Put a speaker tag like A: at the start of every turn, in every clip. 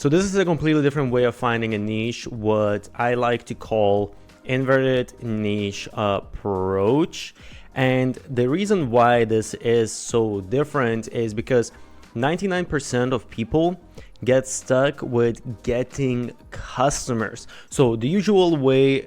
A: So this is a completely different way of finding a niche, what I like to call inverted niche approach. And the reason why this is so different is because 99% of people get stuck with getting customers. So the usual way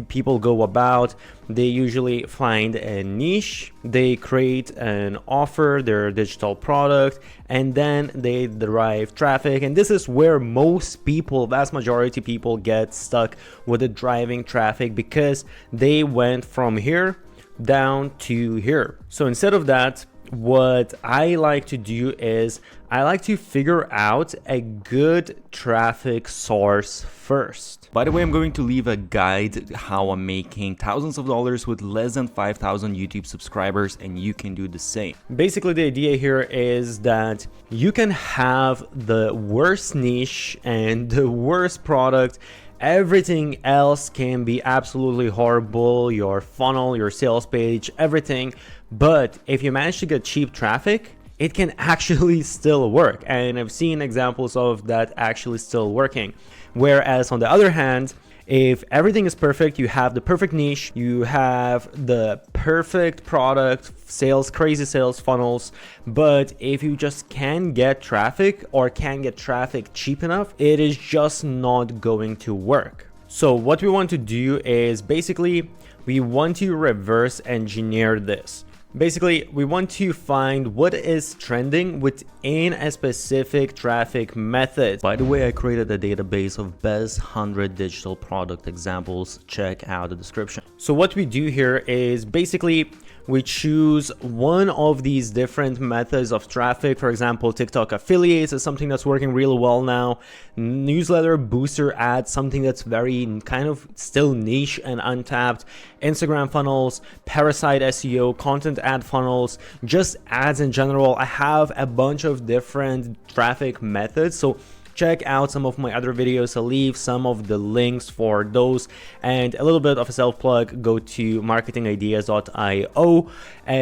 A: people go about, they usually find a niche, they create an offer, their digital product, and then they derive traffic. And this is where most people, vast majority people, get stuck with the driving traffic, because they went from here down to here. So instead of that, what I like to do is I like to figure out a good traffic source first.
B: By the way, I'm going to leave a guide how I'm making thousands of dollars with less than 5,000 YouTube subscribers, and you can do the same.
A: Basically, the idea here is that you can have the worst niche and the worst product. Everything else can be absolutely horrible, your funnel, your sales page, everything. But if you manage to get cheap traffic, it can actually still work. And I've seen examples of that actually still working. Whereas on the other hand, if everything is perfect, you have the perfect niche, you have the perfect product, sales, crazy sales funnels, but if you just can't get traffic or can't get traffic cheap enough, it is just not going to work. So what we want to do is basically we want to reverse engineer this. Basically, we want to find what is trending within a specific traffic method.
B: By the way, I created a database of best 100 digital product examples. Check out the description.
A: So what we do here is basically we choose one of these different methods of traffic. For example, TikTok affiliates is something that's working really well now. Newsletter booster ads, something that's very kind of still niche and untapped. Instagram funnels, parasite SEO, content ad funnels, just ads in general. I have a bunch of different traffic methods. So check out some of my other videos. I'll leave some of the links for those, and a little bit of a self plug, go to marketingideas.io.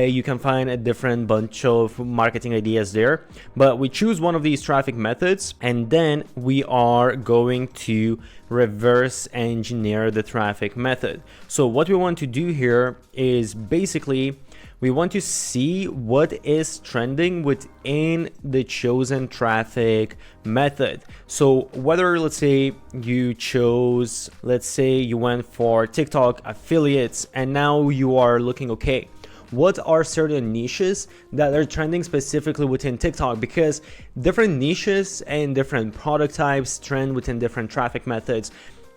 A: You can find a different bunch of marketing ideas there, but we choose one of these traffic methods and then we are going to reverse engineer the traffic method. So what we want to do here is basically we want to see what is trending within the chosen traffic method. So whether, let's say you chose, let's say you went for TikTok affiliates, and now you are looking, okay, what are certain niches that are trending specifically within TikTok? Because different niches and different product types trend within different traffic methods.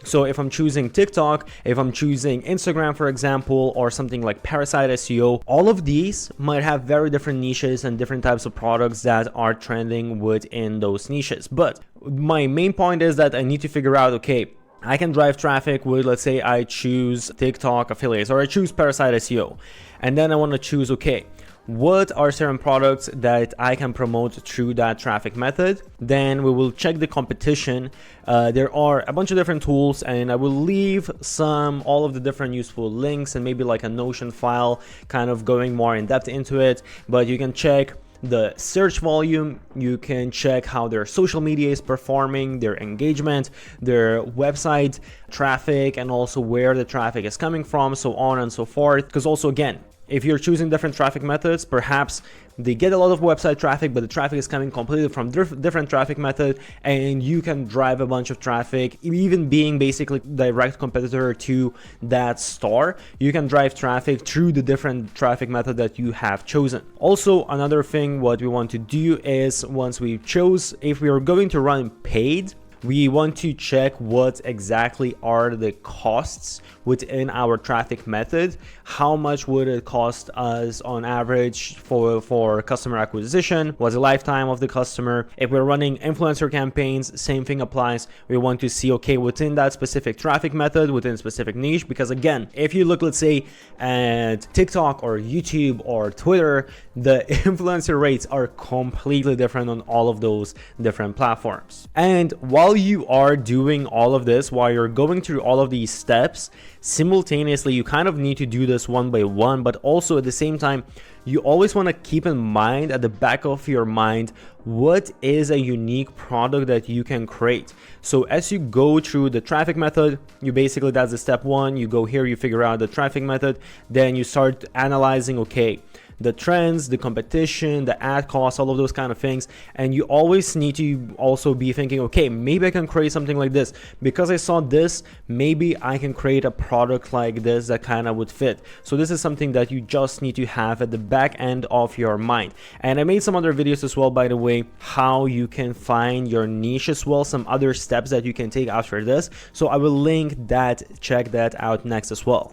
A: So if I'm choosing TikTok, if I'm choosing Instagram, for example, or something like Parasite SEO, all of these might have very different niches and different types of products that are trending within those niches. But my main point is that I need to figure out, okay, I can drive traffic with, let's say I choose TikTok affiliates or I choose Parasite SEO. And then I want to choose, okay, what are certain products that I can promote through that traffic method? Then we will check the competition. There are a bunch of different tools, and I will leave all of the different useful links and maybe like a Notion file kind of going more in depth into it. But you can check the search volume, you can check how their social media is performing, their engagement, their website traffic, and also where the traffic is coming from, so on and so forth. Because also, again, if you're choosing different traffic methods, perhaps they get a lot of website traffic, but the traffic is coming completely from different traffic method, and you can drive a bunch of traffic, even being basically direct competitor to that store. You can drive traffic through the different traffic method that you have chosen. Also, another thing what we want to do is once we chose, if we are going to run paid, we want to check what exactly are the costs within our traffic method. How much would it cost us on average for customer acquisition? What's the lifetime of the customer? If we're running influencer campaigns, same thing applies. We want to see, okay, within that specific traffic method, within a specific niche, because again, if you look, let's say at TikTok or YouTube or Twitter, the influencer rates are completely different on all of those different platforms. And while while you are doing all of this, while you're going through all of these steps, simultaneously, you kind of need to do this one by one, but also at the same time, you always want to keep in mind, at the back of your mind, what is a unique product that you can create. So as you go through the traffic method, you basically, that's the step one, you go here, you figure out the traffic method, then you start analyzing, okay, the trends, the competition, the ad costs, all of those kind of things. And you always need to also be thinking, okay, maybe I can create something like this. Because I saw this, maybe I can create a product like this that kind of would fit. So this is something that you just need to have at the back end of your mind. And I made some other videos as well, by the way, how you can find your niche as well, some other steps that you can take after this. So I will link that, check that out next as well.